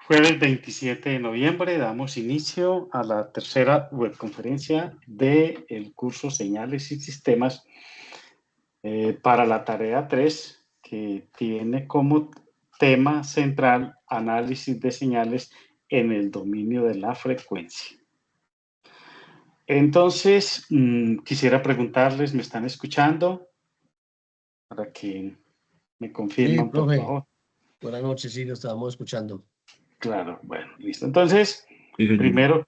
Jueves 27 de noviembre damos inicio a la tercera webconferencia del curso Señales y Sistemas para la tarea 3, que tiene como tema central análisis de señales en el dominio de la frecuencia. Entonces, quisiera preguntarles, ¿me están escuchando? Para que me confirman, Sí, por profe. favor. Buenas noches, sí, lo estábamos escuchando. Claro, bueno, listo. Entonces, Sí, señor.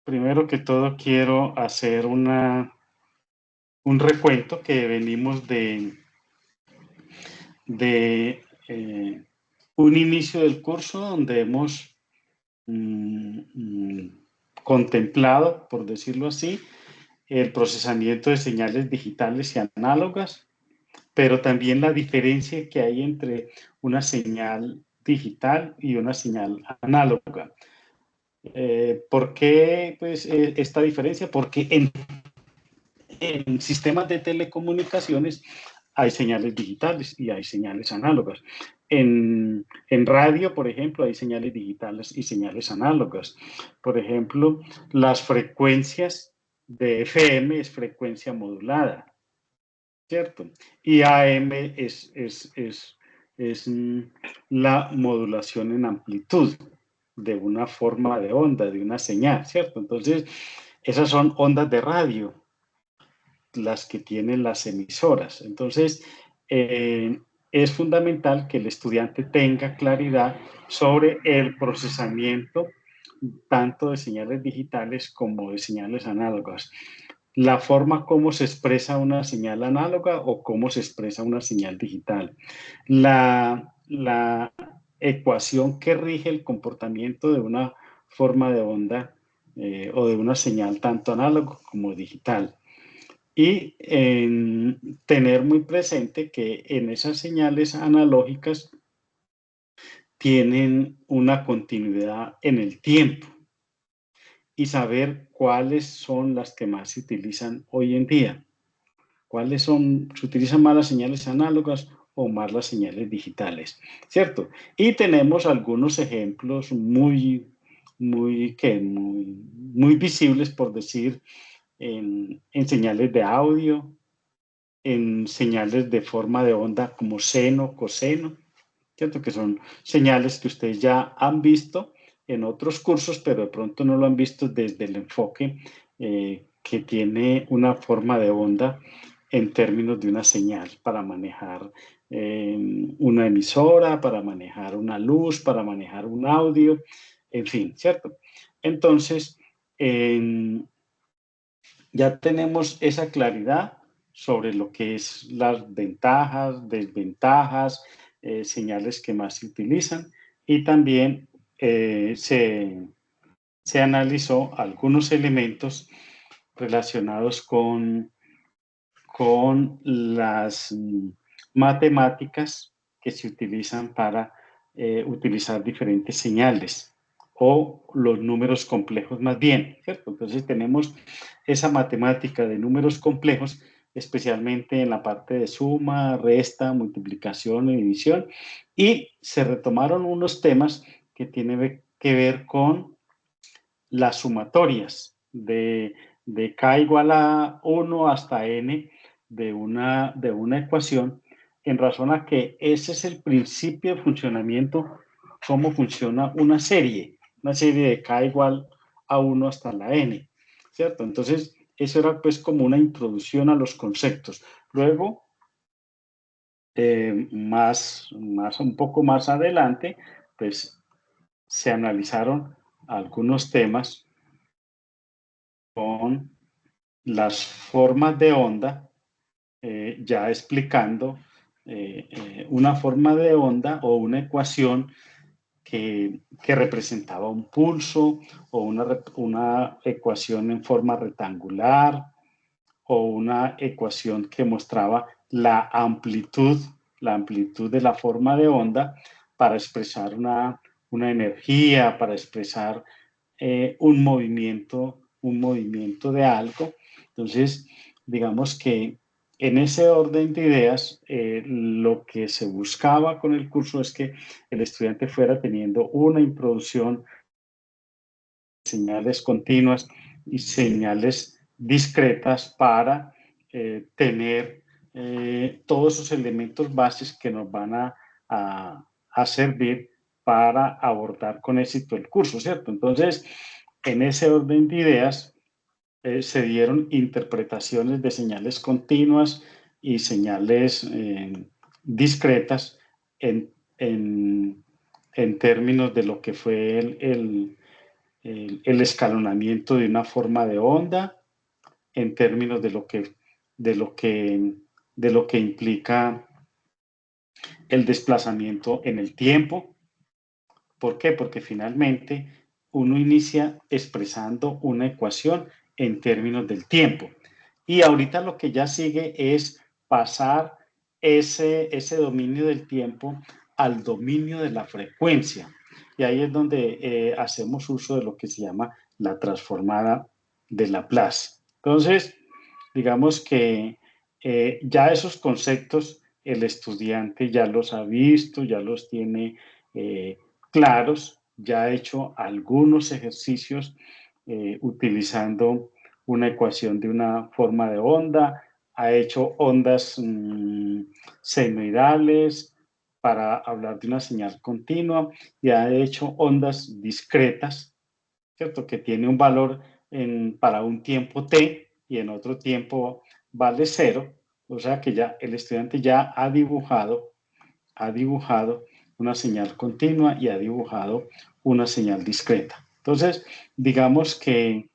primero que todo quiero hacer un recuento que venimos de un inicio del curso donde hemos contemplado, por decirlo así, el procesamiento de señales digitales y análogas, pero también la diferencia que hay entre una señal digital y una señal análoga. ¿Por qué pues, esta diferencia? Porque en sistemas de telecomunicaciones hay señales digitales y hay señales análogas. En radio, por ejemplo, hay señales digitales y señales análogas. Por ejemplo, las frecuencias de FM es frecuencia modulada, ¿cierto? Y AM es la modulación en amplitud de una forma de onda, de una señal, ¿cierto? Entonces, esas son ondas de radio, las que tienen las emisoras. Entonces, es fundamental que el estudiante tenga claridad sobre el procesamiento tanto de señales digitales como de señales análogas. La forma como se expresa una señal análoga o cómo se expresa una señal digital. La ecuación que rige el comportamiento de una forma de onda o de una señal tanto análoga como digital. Y tener muy presente que en esas señales analógicas tienen una continuidad en el tiempo y saber cuáles son las que más se utilizan hoy en día. Se utilizan más las señales análogas o más las señales digitales, ¿cierto? Y tenemos algunos ejemplos muy visibles, por decir, en señales de audio, en señales de forma de onda como seno, coseno, ¿cierto? Que son señales que ustedes ya han visto en otros cursos, pero de pronto no lo han visto desde el enfoque que tiene una forma de onda en términos de una señal para manejar una emisora, para manejar una luz, para manejar un audio, en fin, ¿cierto? Entonces, ya tenemos esa claridad sobre lo que es las ventajas, desventajas, señales que más se utilizan y también se analizó algunos elementos relacionados con las matemáticas que se utilizan para utilizar diferentes señales o los números complejos más bien, ¿cierto? Entonces tenemos esa matemática de números complejos, especialmente en la parte de suma, resta, multiplicación y división, y se retomaron unos temas que tienen que ver con las sumatorias de k igual a 1 hasta n de una ecuación, en razón a que ese es el principio de funcionamiento, cómo funciona una serie de k igual a 1 hasta la n, ¿cierto? Entonces, eso era pues como una introducción a los conceptos. Luego, un poco más adelante, pues se analizaron algunos temas con las formas de onda, ya explicando una forma de onda o una ecuación que representaba un pulso o una ecuación en forma rectangular o una ecuación que mostraba la amplitud de la forma de onda para expresar una energía, para expresar un movimiento de algo. Entonces, digamos que en ese orden de ideas, lo que se buscaba con el curso es que el estudiante fuera teniendo una introducción, señales continuas y señales discretas para tener todos esos elementos bases que nos van a servir para abordar con éxito el curso, ¿cierto? Entonces, en ese orden de ideas, se dieron interpretaciones de señales continuas y señales discretas en, en, en, términos de lo que fue el escalonamiento de una forma de onda, en términos de lo que, de lo que implica el desplazamiento en el tiempo. ¿Por qué? Porque finalmente uno inicia expresando una ecuación en términos del tiempo. Y ahorita lo que ya sigue es pasar ese dominio del tiempo al dominio de la frecuencia. Y ahí es donde hacemos uso de lo que se llama la transformada de Laplace. Entonces, digamos que ya esos conceptos el estudiante ya los ha visto, ya los tiene claros, ya ha hecho algunos ejercicios utilizando una ecuación de una forma de onda, ha hecho ondas senoidales para hablar de una señal continua y ha hecho ondas discretas, ¿cierto? Que tiene un valor para un tiempo t y en otro tiempo vale 0, o sea que ya el estudiante ya ha dibujado una señal continua y ha dibujado una señal discreta. Entonces, digamos que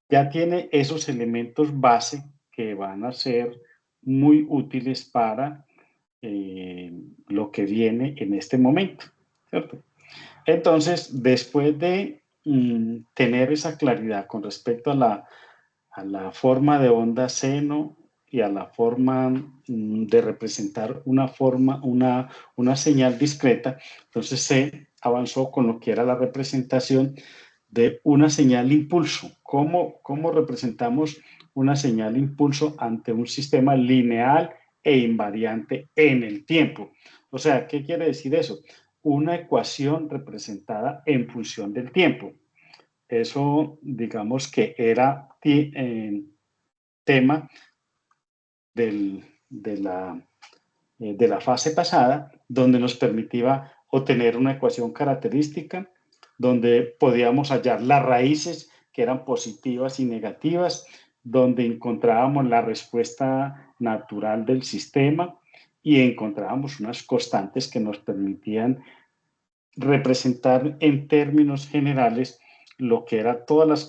ya tiene esos elementos base que van a ser muy útiles para lo que viene en este momento, ¿cierto? Entonces, después de tener esa claridad con respecto a la forma de onda seno y a la forma de representar una señal discreta, entonces se avanzó con lo que era la representación de una señal impulso. ¿Cómo representamos una señal impulso ante un sistema lineal e invariante en el tiempo? O sea, ¿qué quiere decir eso? Una ecuación representada en función del tiempo. Eso, digamos que era tema de la fase pasada, donde nos permitía obtener una ecuación característica, donde podíamos hallar las raíces que eran positivas y negativas, donde encontrábamos la respuesta natural del sistema y encontrábamos unas constantes que nos permitían representar en términos generales lo que eran todas las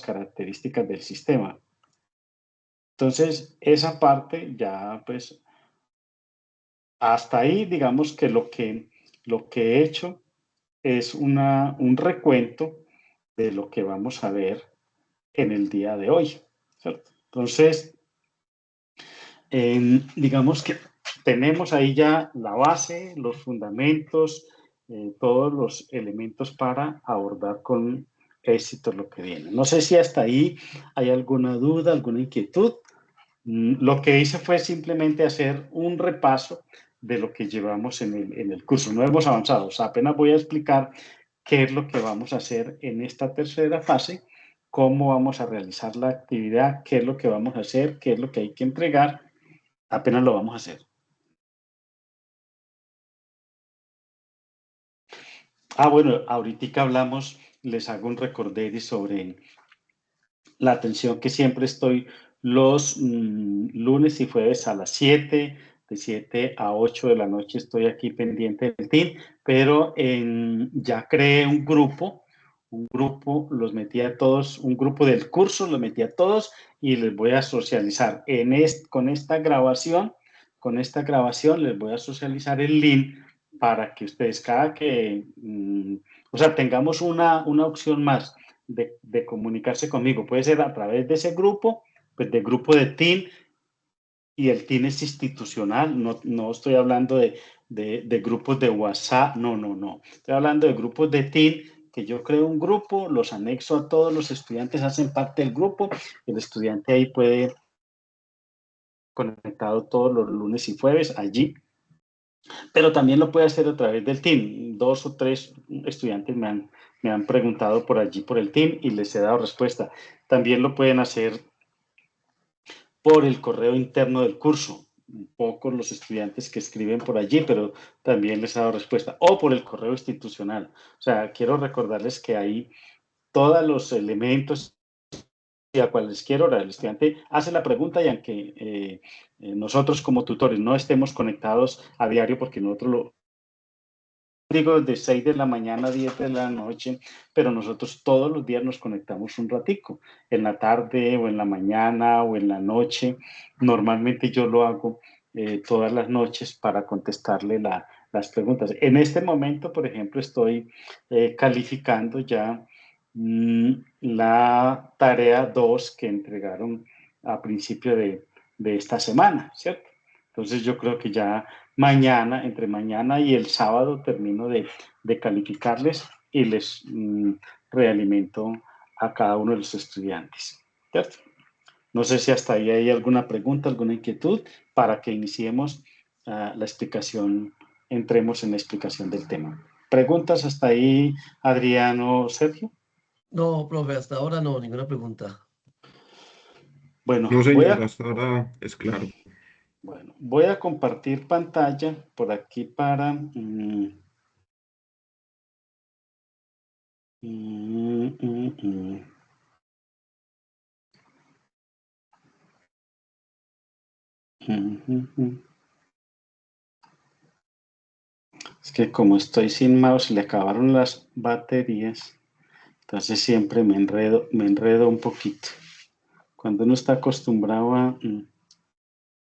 características del sistema. Entonces, esa parte ya, pues, hasta ahí, digamos que lo que he hecho es un recuento de lo que vamos a ver en el día de hoy, ¿cierto? Entonces, digamos que tenemos ahí ya la base, los fundamentos, todos los elementos para abordar con éxito lo que viene. No sé si hasta ahí hay alguna duda, alguna inquietud. Lo que hice fue simplemente hacer un repaso de lo que llevamos en el curso. No hemos avanzado, o sea, apenas voy a explicar qué es lo que vamos a hacer en esta tercera fase, cómo vamos a realizar la actividad, qué es lo que vamos a hacer, qué es lo que hay que entregar, apenas lo vamos a hacer. Bueno, ahorita hablamos, les hago un recorderis sobre la atención que siempre estoy los lunes y jueves a las 7, de 7 a 8 de la noche estoy aquí pendiente del team, pero ya creé un grupo, los metí a todos, un grupo del curso, los metí a todos y les voy a socializar. Con esta grabación les voy a socializar el link para que ustedes cada que, o sea, tengamos una opción más de comunicarse conmigo. Puede ser a través de ese grupo, pues del grupo de team, y el team es institucional, no estoy hablando de grupos de WhatsApp, no. Estoy hablando de grupos de team, que yo creo un grupo, los anexo a todos los estudiantes, hacen parte del grupo, el estudiante ahí puede conectado todos los lunes y jueves allí, pero también lo puede hacer a través del Team. 2 o 3 estudiantes me han preguntado por allí por el Team y les he dado respuesta. También lo pueden hacer por el correo interno del curso. Un poco los estudiantes que escriben por allí, pero también les he dado respuesta. O por el correo institucional. O sea, quiero recordarles que ahí todos los elementos y a cualquier hora el estudiante hace la pregunta y aunque nosotros como tutores no estemos conectados a diario porque nosotros lo digo de 6 de la mañana a 10 de la noche, pero nosotros todos los días nos conectamos un ratico, en la tarde o en la mañana o en la noche. Normalmente yo lo hago todas las noches para contestarle las preguntas. En este momento, por ejemplo, estoy calificando ya la tarea 2 que entregaron a principio de esta semana, ¿cierto? Entonces yo creo que ya mañana, entre mañana y el sábado, termino de calificarles y les realimento a cada uno de los estudiantes, ¿cierto? No sé si hasta ahí hay alguna pregunta, alguna inquietud para que iniciemos la explicación, entremos en la explicación del tema. ¿Preguntas hasta ahí, Adriano, Sergio? No, profe, hasta ahora no, ninguna pregunta. Bueno, No, señor, hasta ahora es claro. voy a compartir pantalla por aquí para... Es que como estoy sin mouse, le acabaron las baterías, entonces siempre me enredo un poquito. Cuando uno está acostumbrado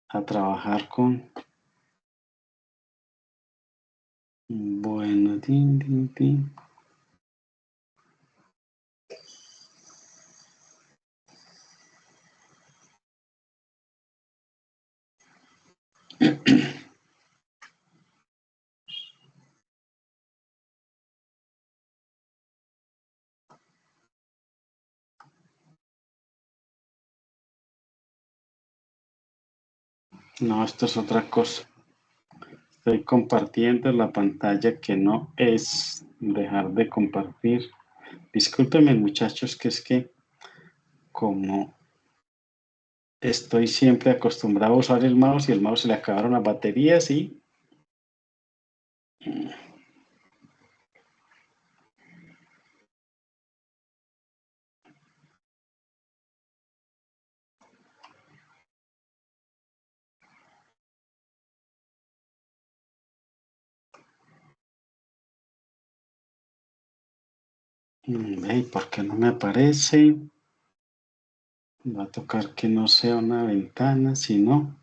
a trabajar con... Bueno, tin, tin, tin. No, esto es otra cosa. Estoy compartiendo la pantalla que no es dejar de compartir. Discúlpenme, muchachos, que es que como estoy siempre acostumbrado a usar el mouse y el mouse se le acabaron las baterías y... ¿Por qué no me aparece? Va a tocar que no sea una ventana, sino...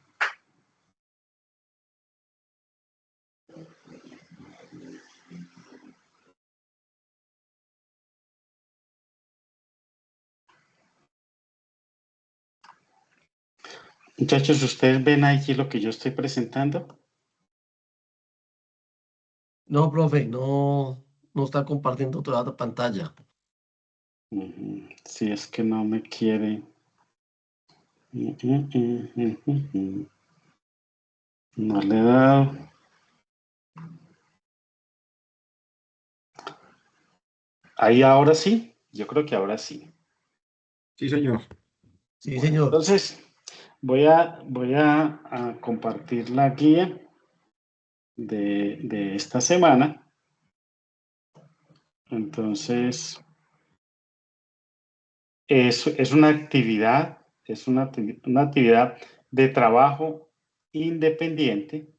Muchachos, ¿ustedes ven aquí lo que yo estoy presentando? No, profe, no, no está compartiendo toda la pantalla. Si es que no me quiere... No le he dado... Ahí ahora sí, yo creo que ahora sí. Sí, señor. Sí, Bueno, señor. entonces voy a compartir la guía de esta semana. Entonces, es una actividad, una actividad de trabajo independiente.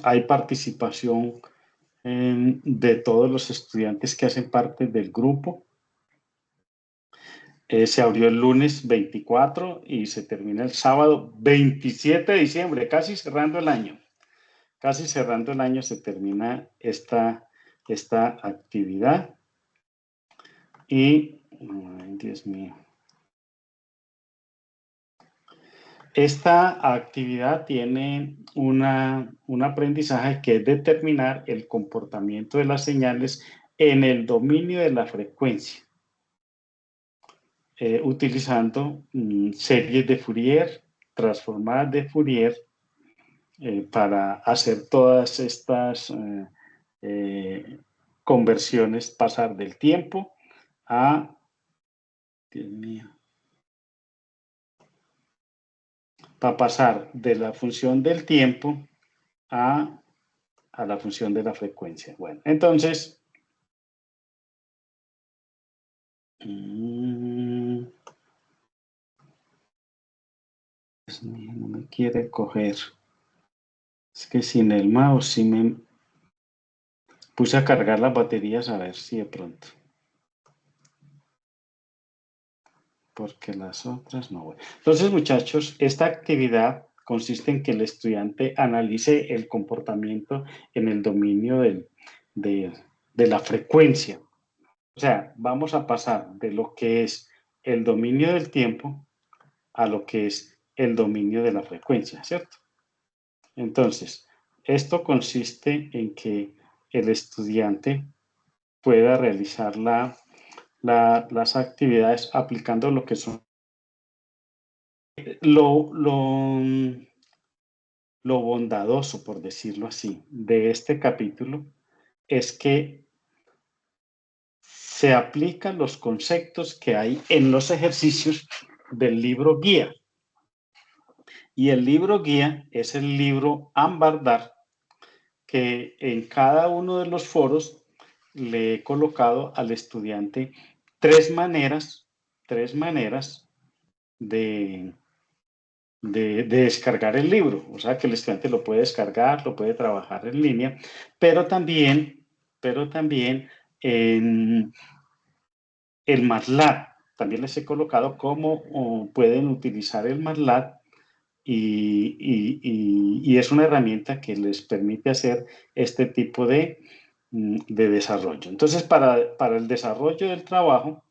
Hay participación de todos los estudiantes que hacen parte del grupo. Se abrió el lunes 24 y se termina el sábado 27 de diciembre, casi cerrando el año. Casi cerrando el año se termina esta actividad. Y, ay, Dios mío. Esta actividad tiene un aprendizaje que es determinar el comportamiento de las señales en el dominio de la frecuencia. utilizando series de Fourier, transformadas de Fourier, para hacer todas estas conversiones, pasar del tiempo a, Dios mío, para pasar de la función del tiempo a la función de la frecuencia. Bueno, entonces, Dios mío, no me quiere coger. Es que sin el mouse sí me puse a cargar las baterías a ver si de pronto. Porque las otras no. Entonces, muchachos, esta actividad consiste en que el estudiante analice el comportamiento en el dominio de la frecuencia. O sea, vamos a pasar de lo que es el dominio del tiempo a lo que es el dominio de la frecuencia, ¿cierto? Entonces, esto consiste en que el estudiante pueda realizar las actividades aplicando lo que son lo bondadoso, por decirlo así, de este capítulo es que se aplican los conceptos que hay en los ejercicios del libro guía. Y el libro guía es el libro Ambardar, que en cada uno de los foros le he colocado al estudiante tres maneras de descargar el libro. O sea, que el estudiante lo puede descargar, lo puede trabajar en línea, pero también en el MATLAB. También les he colocado cómo pueden utilizar el MATLAB y es una herramienta que les permite hacer este tipo de desarrollo. Entonces, para el desarrollo del trabajo,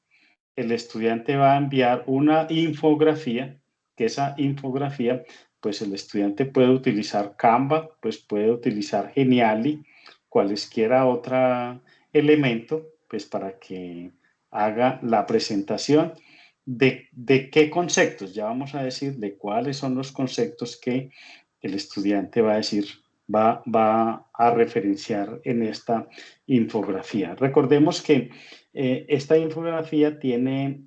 el estudiante va a enviar una infografía, que esa infografía, pues el estudiante puede utilizar Canva, pues puede utilizar Geniali, cualesquiera otro elemento, pues para que haga la presentación de qué conceptos, ya vamos a decir de cuáles son los conceptos que el estudiante va a decir, va a referenciar en esta infografía. Recordemos que esta infografía tiene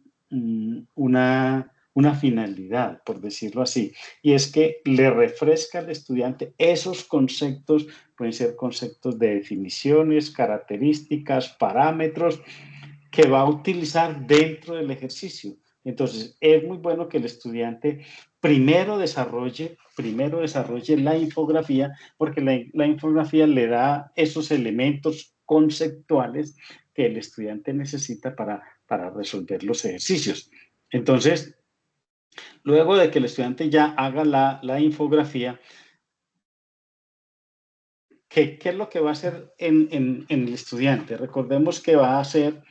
una finalidad, por decirlo así, y es que le refresca al estudiante esos conceptos, pueden ser conceptos de definiciones, características, parámetros, que va a utilizar dentro del ejercicio. Entonces, es muy bueno que el estudiante primero desarrolle la infografía, porque la infografía le da esos elementos conceptuales que el estudiante necesita para resolver los ejercicios. Entonces, luego de que el estudiante ya haga la infografía, ¿qué es lo que va a hacer en el estudiante? Recordemos que va a hacer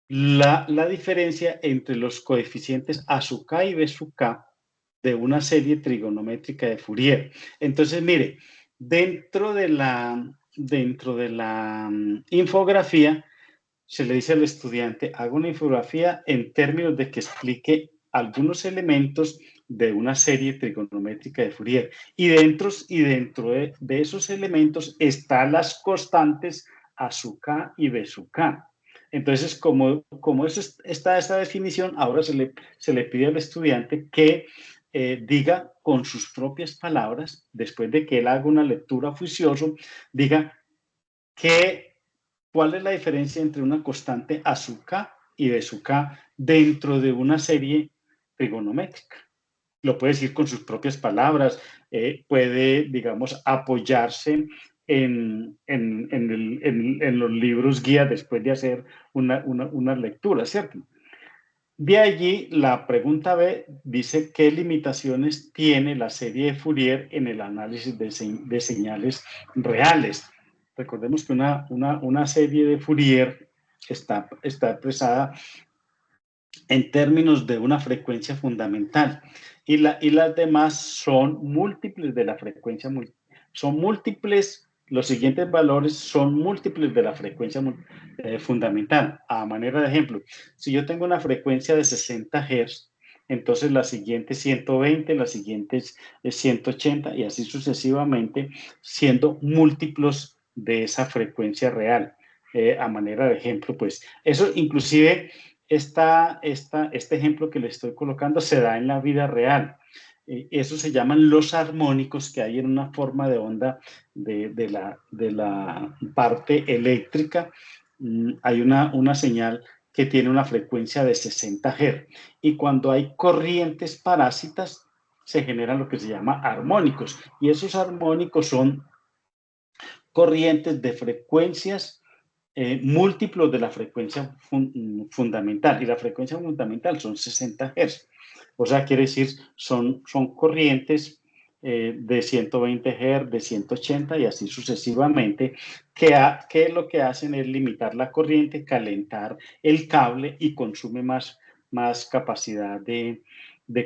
la diferencia entre los coeficientes A sub k y B sub k de una serie trigonométrica de Fourier. Entonces, mire, dentro de la infografía, se le dice al estudiante, haga una infografía en términos de que explique algunos elementos de una serie trigonométrica de Fourier. Y dentro de esos elementos están las constantes A sub k y B sub k. Entonces, como está esa definición, ahora se le pide al estudiante que diga con sus propias palabras, después de que él haga una lectura juicioso, diga cuál es la diferencia entre una constante A sub k y B sub k dentro de una serie trigonométrica. Lo puede decir con sus propias palabras, puede, digamos, apoyarse en los libros guía después de hacer una lectura, ¿cierto? De allí, la pregunta B dice, ¿qué limitaciones tiene la serie de Fourier en el análisis de señales reales? Recordemos que una serie de Fourier está expresada en términos de una frecuencia fundamental y las demás son múltiples de la frecuencia, son múltiples los siguientes valores son múltiples de la frecuencia fundamental. A manera de ejemplo, si yo tengo una frecuencia de 60 Hz, entonces la siguiente es 120, la siguiente es 180 y así sucesivamente, siendo múltiplos de esa frecuencia real. A manera de ejemplo, pues eso inclusive, este ejemplo que le estoy colocando se da en la vida real. Eso se llaman los armónicos que hay en una forma de onda de la parte eléctrica. Hay una señal que tiene una frecuencia de 60 Hz. Y cuando hay corrientes parásitas, se generan lo que se llama armónicos. Y esos armónicos son corrientes de frecuencias múltiplos de la frecuencia fundamental. Y la frecuencia fundamental son 60 Hz. O sea, quiere decir, son corrientes de 120 Hz, de 180 y así sucesivamente, que lo que hacen es limitar la corriente, calentar el cable y consume más capacidad de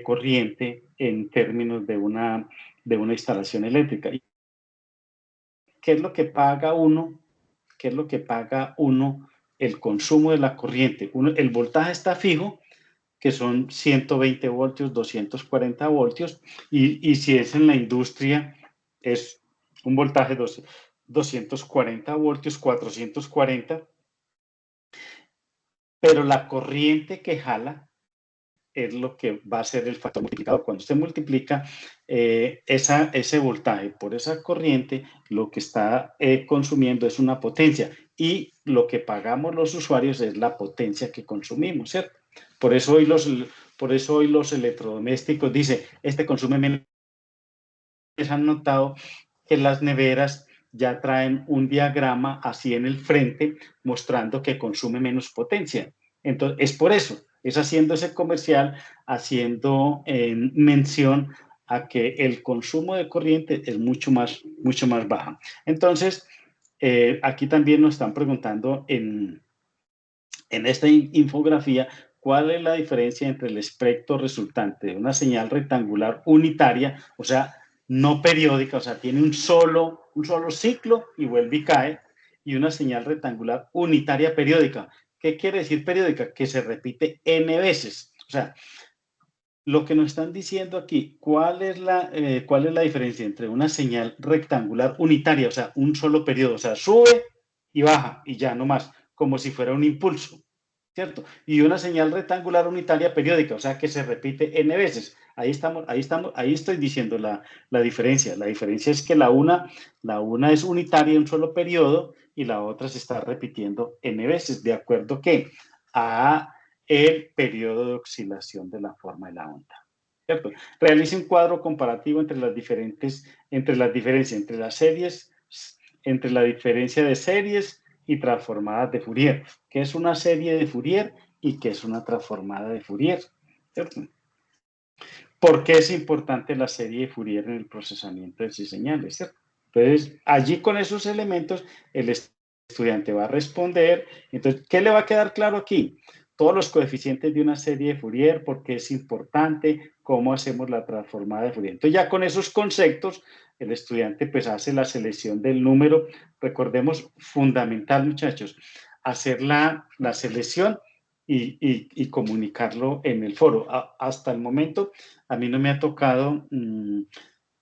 corriente en términos de una instalación eléctrica. ¿Qué es lo que paga uno? ¿Qué es lo que paga uno? El consumo de la corriente. El voltaje está fijo, que son 120 voltios, 240 voltios, y si es en la industria, es un voltaje 240 voltios, 440, pero la corriente que jala es lo que va a ser el factor multiplicador. Cuando usted multiplica ese voltaje por esa corriente, lo que está consumiendo es una potencia y lo que pagamos los usuarios es la potencia que consumimos, ¿cierto? Por eso hoy los electrodomésticos dicen, este consume menos. Han notado que las neveras ya traen un diagrama así en el frente mostrando que consume menos potencia. Entonces, es por eso, es haciendo ese comercial, haciendo mención a que el consumo de corriente es mucho más bajo. Entonces, aquí también nos están preguntando en esta infografía, ¿cuál es la diferencia entre el espectro resultante de una señal rectangular unitaria, o sea, no periódica, o sea, tiene un solo ciclo y vuelve y cae, y una señal rectangular unitaria periódica? ¿Qué quiere decir periódica? Que se repite n veces. O sea, lo que nos están diciendo aquí, ¿cuál es la diferencia entre una señal rectangular unitaria, o sea, un solo periodo, o sea, sube y baja y ya no más, como si fuera un impulso, ¿cierto? Y una señal rectangular unitaria periódica, o sea, que se repite n veces. Ahí estoy diciendo la diferencia. La diferencia es que la una es unitaria, un solo periodo, y la otra se está repitiendo n veces, de acuerdo que a el periodo de oscilación de la forma de la onda, ¿cierto? Realice un cuadro comparativo entre la diferencia entre la diferencia de series y transformadas de Fourier. ¿Qué es una serie de Fourier y qué es una transformada de Fourier? ¿Cierto? ¿Por qué es importante la serie de Fourier en el procesamiento de esas señales? ¿Cierto? Entonces, allí con esos elementos, el estudiante va a responder. Entonces, ¿qué le va a quedar claro aquí? Todos los coeficientes de una serie de Fourier, por qué es importante, cómo hacemos la transformada de Fourier. Entonces, ya con esos conceptos, el estudiante pues hace la selección del número. Recordemos, fundamental, muchachos, hacer la selección y comunicarlo en el foro. Hasta el momento, a mí no me ha tocado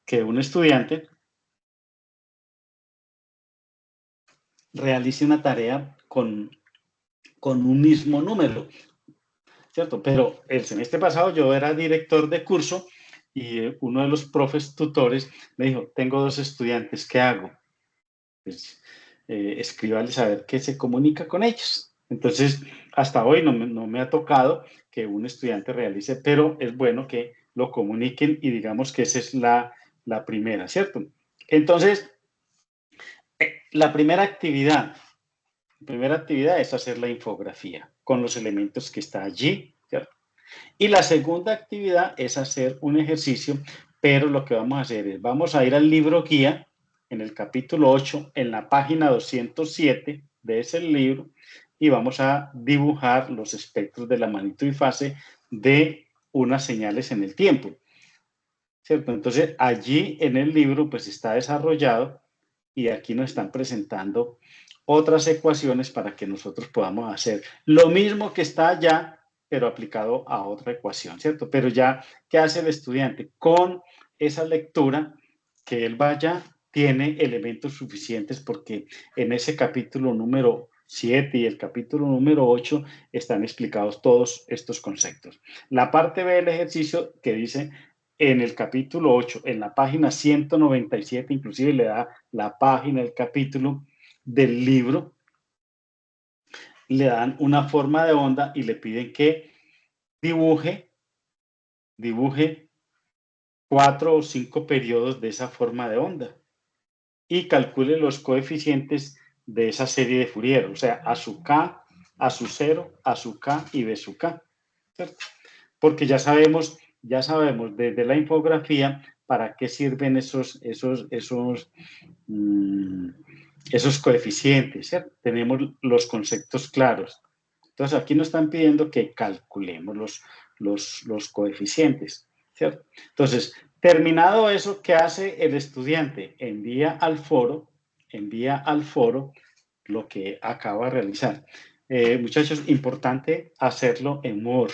que un estudiante realice una tarea con un mismo número, ¿cierto? Pero el semestre pasado yo era director de curso y uno de los profes tutores me dijo, tengo 2 estudiantes, ¿qué hago? Pues, escríbales a ver qué se comunica con ellos. Entonces, hasta hoy no me ha tocado que un estudiante realice, pero es bueno que lo comuniquen y digamos que esa es la primera, ¿cierto? Entonces, la primera actividad es hacer la infografía con los elementos que está allí, ¿cierto? Y la segunda actividad es hacer un ejercicio, pero lo que vamos a hacer es, vamos a ir al libro guía, en el capítulo 8, en la página 207 de ese libro, y vamos a dibujar los espectros de la magnitud y fase de unas señales en el tiempo, ¿cierto? Entonces, allí en el libro, pues está desarrollado y aquí nos están presentando otras ecuaciones para que nosotros podamos hacer lo mismo que está allá, pero aplicado a otra ecuación, ¿cierto? Pero ya, ¿qué hace el estudiante? Con esa lectura, que él vaya, tiene elementos suficientes, porque en ese capítulo número 7 y el capítulo número 8 están explicados todos estos conceptos. La parte B del ejercicio que dice en el capítulo 8, en la página 197, inclusive le da la página, el capítulo del libro, le dan una forma de onda y le piden que dibuje 4 o 5 periodos de esa forma de onda y calcule los coeficientes de esa serie de Fourier, o sea, A sub K, A sub 0, A sub K y B sub K, ¿cierto? Porque ya sabemos desde la infografía para qué sirven esos coeficientes, ¿cierto? Tenemos los conceptos claros. Entonces, aquí nos están pidiendo que calculemos los coeficientes, ¿cierto? Entonces, terminado eso, ¿qué hace el estudiante? Envía al foro lo que acaba de realizar. Muchachos, importante hacerlo en Word.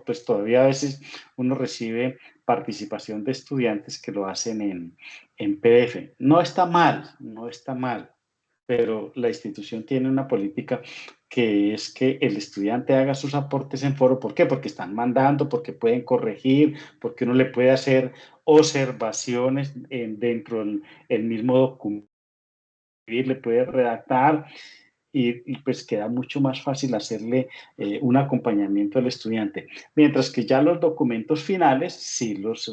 Pues todavía a veces uno recibe participación de estudiantes que lo hacen en PDF. No está mal, pero la institución tiene una política que es que el estudiante haga sus aportes en foro. ¿Por qué? Porque están mandando, porque pueden corregir, porque uno le puede hacer observaciones dentro del mismo documento, le puede redactar. Y pues queda mucho más fácil hacerle un acompañamiento al estudiante. Mientras que ya los documentos finales sí los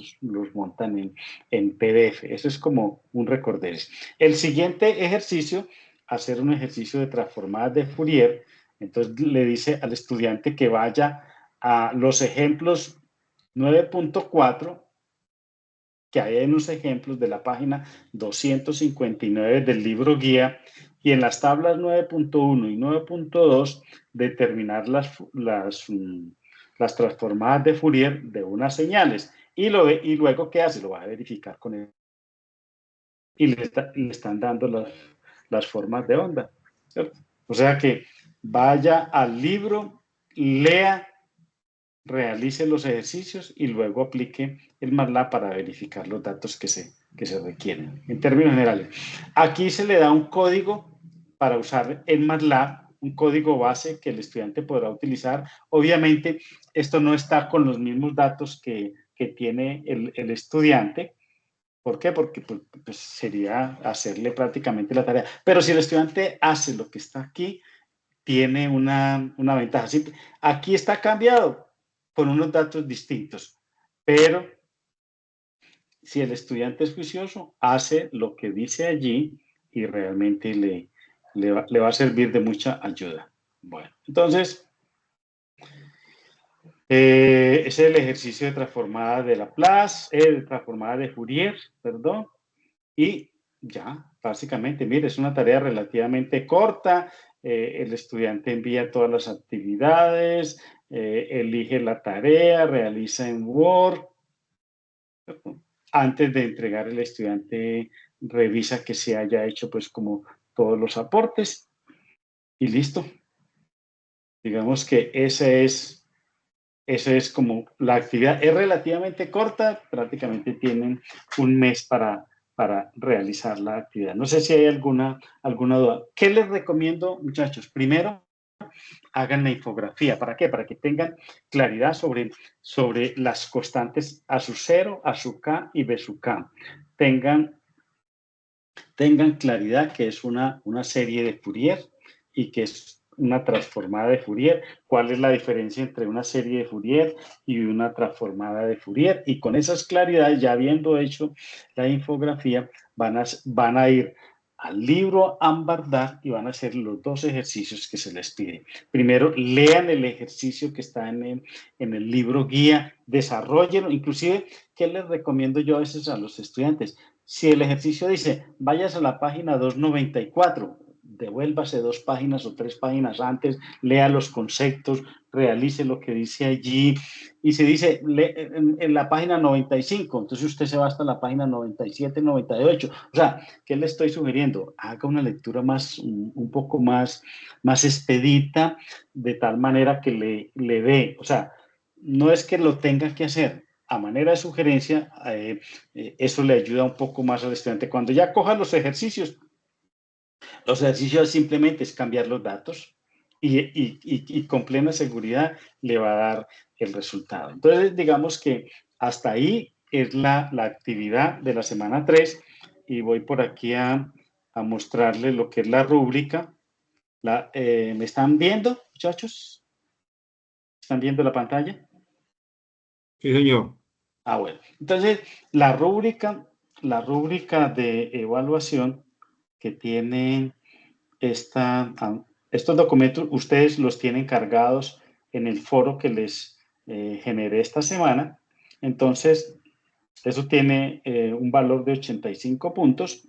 montan en PDF. Eso es como un recorderis. El siguiente ejercicio, hacer un ejercicio de transformadas de Fourier. Entonces le dice al estudiante que vaya a los ejemplos 9.4, que hay en los ejemplos de la página 259 del libro guía, y en las tablas 9.1 y 9.2 determinar las transformadas de Fourier de unas señales. Y luego, ¿qué hace? Lo va a verificar con él. Y le están dando las formas de onda, ¿cierto? O sea que vaya al libro, lea, realice los ejercicios y luego aplique el MATLAB para verificar los datos que se requieren. En términos generales, aquí se le da un código para usar el MATLAB, un código base que el estudiante podrá utilizar. Obviamente, esto no está con los mismos datos que tiene el estudiante. ¿Por qué? Porque pues, sería hacerle prácticamente la tarea. Pero si el estudiante hace lo que está aquí, tiene una ventaja. ¿Sí? Aquí está cambiado con unos datos distintos, pero si el estudiante es juicioso, hace lo que dice allí y realmente le va a servir de mucha ayuda. Bueno, entonces, ese es el ejercicio de transformada de Laplace, de transformada de Fourier, perdón, y ya, básicamente, mire, es una tarea relativamente corta. El estudiante envía todas las actividades, elige la tarea, realiza en Word. Antes de entregar, el estudiante revisa que se haya hecho pues como todos los aportes y listo. Digamos que esa es como la actividad. Es relativamente corta, prácticamente tienen un mes para realizar la actividad. No sé si hay alguna duda. ¿Qué les recomiendo, muchachos? Primero, hagan la infografía. ¿Para qué? Para que tengan claridad sobre las constantes A sub 0, A sub K y B sub K. Tengan claridad que es una serie de Fourier y que es una transformada de Fourier. ¿Cuál es la diferencia entre una serie de Fourier y una transformada de Fourier? Y con esas claridades, ya habiendo hecho la infografía, van a ir al libro Ambardar y van a hacer los dos ejercicios que se les pide. Primero, lean el ejercicio que está en el libro guía, desarrollenlo. Inclusive, ¿qué les recomiendo yo a veces a los estudiantes? Si el ejercicio dice, vayas a la página 294, devuélvase 2 páginas o 3 páginas antes, lea los conceptos, realice lo que dice allí, y se dice en la página 95, entonces usted se va hasta la página 97, 98. O sea, ¿qué le estoy sugiriendo? Haga una lectura un poco más expedita, de tal manera que le dé, o sea, no es que lo tenga que hacer. A manera de sugerencia, eso le ayuda un poco más al estudiante. Cuando ya coja los ejercicios simplemente es cambiar los datos y con plena seguridad le va a dar el resultado. Entonces, digamos que hasta ahí es la actividad de la semana 3 y voy por aquí a mostrarles lo que es la rúbrica. ¿Me están viendo, muchachos? ¿Están viendo la pantalla? Sí, señor. Bueno. Entonces, la rúbrica de evaluación que tiene estos documentos, ustedes los tienen cargados en el foro que les generé esta semana. Entonces, eso tiene un valor de 85 puntos.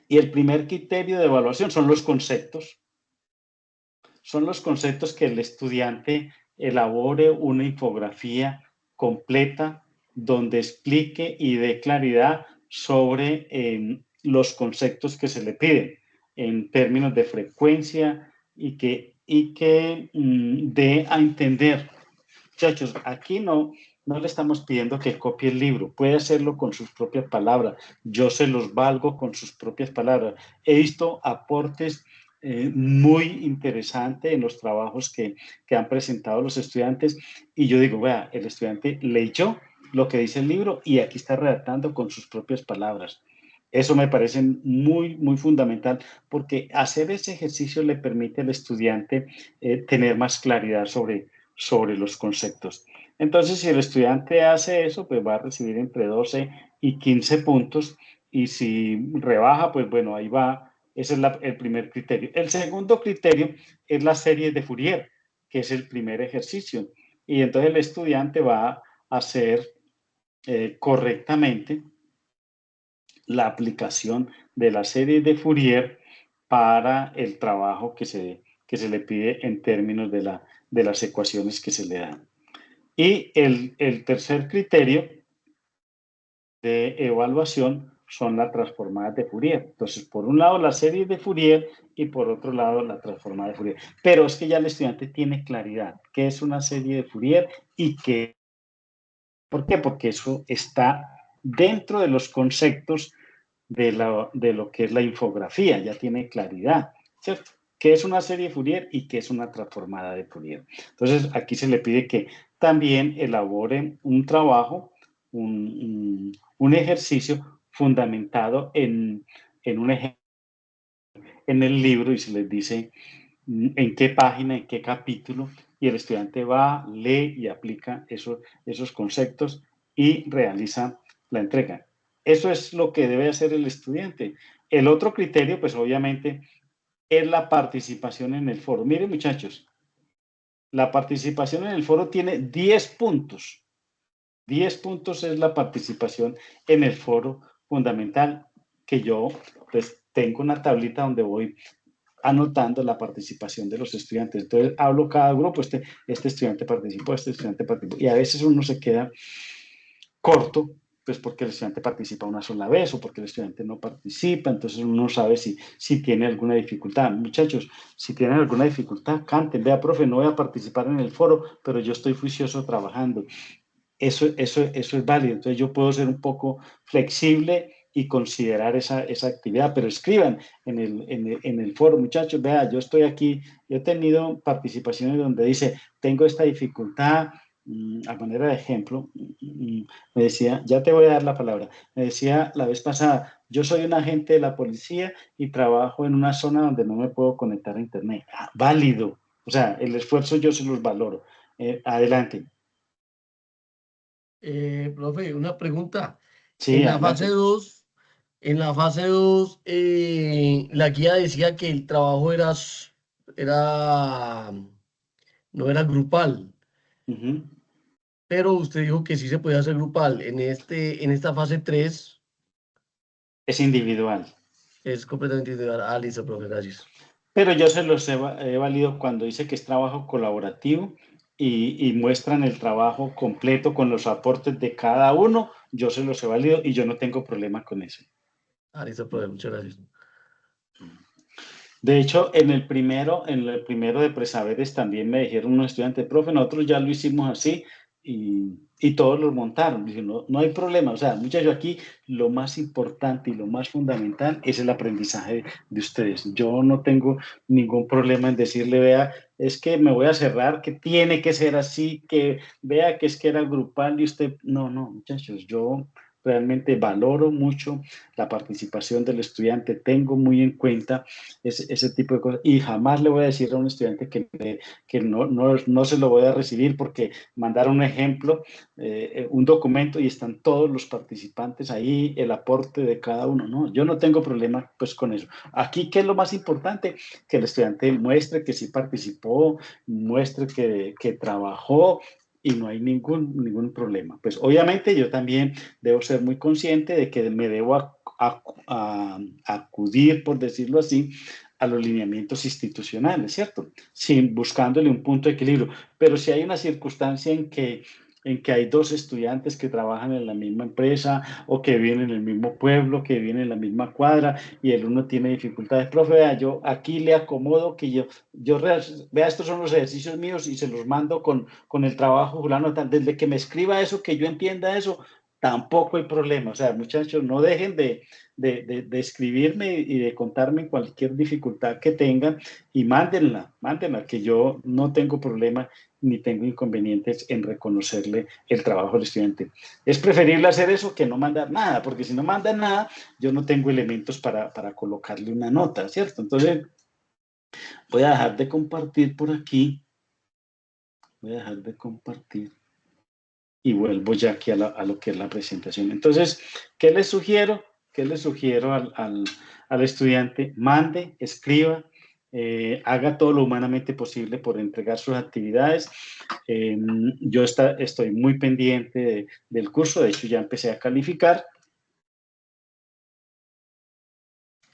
Y el primer criterio de evaluación son los conceptos. Son los conceptos que el estudiante elabore una infografía completa donde explique y dé claridad sobre los conceptos que se le piden en términos de frecuencia y que dé a entender. Muchachos, aquí no le estamos pidiendo que copie el libro, puede hacerlo con sus propias palabras. Yo se los valgo con sus propias palabras. He visto aportes muy interesantes en los trabajos que han presentado los estudiantes y yo digo, vea, el estudiante leyó lo que dice el libro y aquí está redactando con sus propias palabras. Eso me parece muy fundamental porque hacer ese ejercicio le permite al estudiante tener más claridad sobre los conceptos. Entonces, si el estudiante hace eso, pues va a recibir entre 12 y 15 puntos y si rebaja, pues bueno, ahí va. Ese es el primer criterio. El segundo criterio es la serie de Fourier, que es el primer ejercicio. Y entonces el estudiante va a hacer correctamente la aplicación de la serie de Fourier para el trabajo que se le pide en términos de las ecuaciones que se le dan. Y el tercer criterio de evaluación son las transformadas de Fourier. Entonces, por un lado la serie de Fourier y por otro lado la transformada de Fourier. Pero es que ya el estudiante tiene claridad qué es una serie de Fourier y qué. ¿Por qué? Porque eso está dentro de los conceptos de lo que es la infografía, ya tiene claridad, ¿cierto? ¿Qué es una serie de Fourier y qué es una transformada de Fourier? Entonces, aquí se le pide que también elaboren un trabajo, un ejercicio fundamentado en un ejemplo en el libro y se les dice en qué página, en qué capítulo, y el estudiante va, lee y aplica esos conceptos y realiza la entrega. Eso es lo que debe hacer el estudiante. El otro criterio, pues obviamente, es la participación en el foro. Miren, muchachos, la participación en el foro tiene 10 puntos. 10 puntos es la participación en el foro fundamental que yo pues tengo una tablita donde voy anotando la participación de los estudiantes. Entonces hablo cada grupo, este estudiante participó, este estudiante participó, y a veces uno se queda corto, pues porque el estudiante participa una sola vez o porque el estudiante no participa, entonces uno no sabe si tiene alguna dificultad. Muchachos, si tienen alguna dificultad, canten, vea, profe, no voy a participar en el foro, pero yo estoy juicioso trabajando. Eso es válido. Entonces yo puedo ser un poco flexible y considerar esa actividad, pero escriban en el foro, muchachos, vea, yo estoy aquí, yo he tenido participaciones donde dice, tengo esta dificultad, a manera de ejemplo, me decía, ya te voy a dar la palabra, me decía la vez pasada, yo soy un agente de la policía y trabajo en una zona donde no me puedo conectar a internet. Válido, o sea, el esfuerzo yo se los valoro. Adelante. Profe, una pregunta. Sí, En la fase adelante. 2, la guía decía que el trabajo era, no era grupal, Ujú. pero usted dijo que sí se podía hacer grupal. En esta fase 3, Es individual. Es completamente individual. Ah, listo, profe, gracias. Pero yo se los he valido cuando dice que es trabajo colaborativo y muestran el trabajo completo con los aportes de cada uno. Yo se los he valido y yo no tengo problema con eso. Ah, listo, profe, muchas gracias. De hecho, en el primero de Presaberes también me dijeron unos estudiantes, profe, nosotros ya lo hicimos así y todos lo montaron. Dije, no, no hay problema. O sea, muchachos, aquí lo más importante y lo más fundamental es el aprendizaje de ustedes. Yo no tengo ningún problema en decirle, vea, es que me voy a cerrar, que tiene que ser así, que vea que es que era grupal y usted, no, no, muchachos, yo realmente valoro mucho la participación del estudiante, tengo muy en cuenta ese tipo de cosas y jamás le voy a decir a un estudiante que no se lo voy a recibir porque mandaron un ejemplo, un documento y están todos los participantes ahí, el aporte de cada uno, ¿no? Yo no tengo problema pues con eso. Aquí, ¿qué es lo más importante? Que el estudiante muestre que sí participó, muestre que trabajó, y no hay ningún problema. Pues obviamente yo también debo ser muy consciente de que me debo acudir, por decirlo así, a los lineamientos institucionales, ¿cierto? Sin buscándole un punto de equilibrio. Pero si hay una circunstancia en que hay dos estudiantes que trabajan en la misma empresa o que viven en el mismo pueblo, que viven en la misma cuadra y el uno tiene dificultades, profe, vea, yo aquí le acomodo que vea, estos son los ejercicios míos y se los mando con el trabajo fulano, desde que me escriba eso, que yo entienda eso, tampoco hay problema. O sea, muchachos, no dejen de escribirme y de contarme cualquier dificultad que tengan y mándenla, que yo no tengo problema ni tengo inconvenientes en reconocerle el trabajo al estudiante. Es preferible hacer eso que no mandar nada, porque si no mandan nada, yo no tengo elementos para colocarle una nota, ¿cierto? Entonces, voy a dejar de compartir por aquí. Voy a dejar de compartir y vuelvo ya aquí a lo que es la presentación. Entonces, ¿qué les sugiero? ¿Qué les sugiero al estudiante? Mande, escriba, haga todo lo humanamente posible por entregar sus actividades. Yo estoy muy pendiente del curso, de hecho ya empecé a calificar.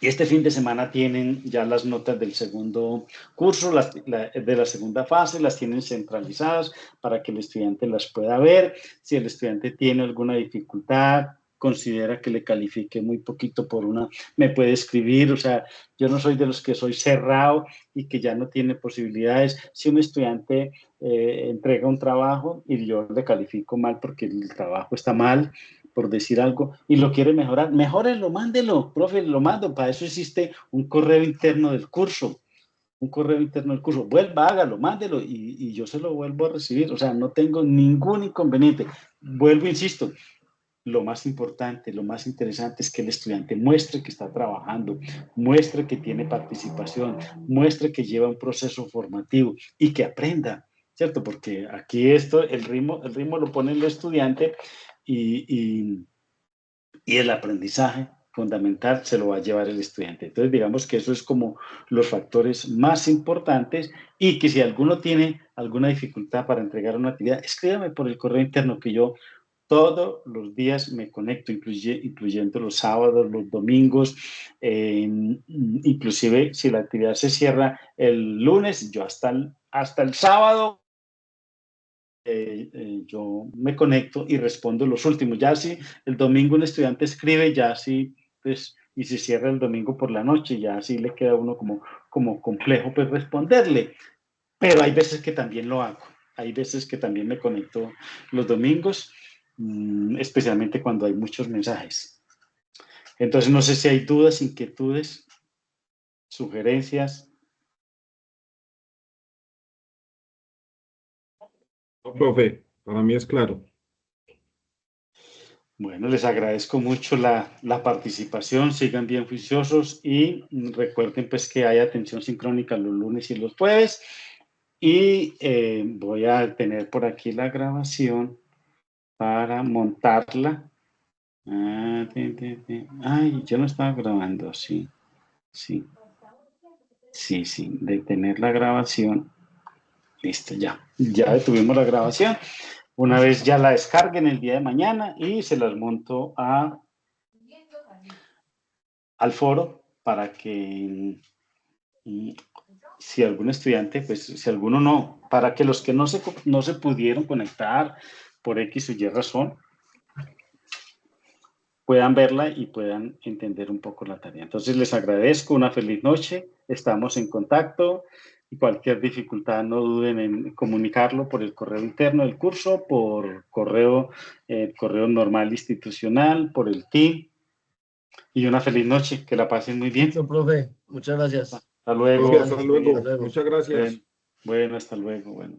Y este fin de semana tienen ya las notas del segundo curso, de la segunda fase, las tienen centralizadas para que el estudiante las pueda ver. Si el estudiante tiene alguna dificultad, considera que le califique muy poquito por una, me puede escribir. O sea, yo no soy de los que soy cerrado y que ya no tiene posibilidades. Si un estudiante entrega un trabajo y yo le califico mal porque el trabajo está mal, por decir algo, y lo quiere mejorar, mejórelo, mándelo, profe, lo mando. Para eso existe un correo interno del curso, vuelva, hágalo, mándelo y yo se lo vuelvo a recibir. O sea, no tengo ningún inconveniente. Vuelvo, insisto, lo más importante, lo más interesante es que el estudiante muestre que está trabajando, muestre que tiene participación, muestre que lleva un proceso formativo y que aprenda, ¿cierto? Porque aquí el ritmo lo pone el estudiante y el aprendizaje fundamental se lo va a llevar el estudiante. Entonces, digamos que eso es como los factores más importantes y que si alguno tiene alguna dificultad para entregar una actividad, escríbame por el correo interno que yo todos los días me conecto, incluyendo los sábados, los domingos, inclusive si la actividad se cierra el lunes, yo hasta el sábado yo me conecto y respondo los últimos. Ya si el domingo un estudiante escribe, ya sí, pues, y se cierra el domingo por la noche, ya sí le queda a uno como complejo pues responderle. Pero hay veces que también lo hago. Hay veces que también me conecto los domingos, especialmente cuando hay muchos mensajes. Entonces, no sé si hay dudas, inquietudes, sugerencias. No, profe, para mí es claro. Bueno, les agradezco mucho la participación, sigan bien juiciosos y recuerden pues que hay atención sincrónica los lunes y los jueves y voy a tener por aquí la grabación para montarla. Ay, yo no estaba grabando, sí, detener la grabación, listo, ya detuvimos la grabación. Una vez ya la descarguen el día de mañana y se las monto al foro para que si algún estudiante, pues si alguno no, para que los que no se pudieron conectar por X o Y razón, puedan verla y puedan entender un poco la tarea. Entonces les agradezco, una feliz noche, estamos en contacto y cualquier dificultad no duden en comunicarlo por el correo interno del curso, por correo normal institucional, por el team, y una feliz noche, que la pasen muy bien. Listo, profe. Muchas gracias. Hasta luego. Profe, hasta luego. Hasta luego. Muchas gracias. Bueno, hasta luego. Bueno.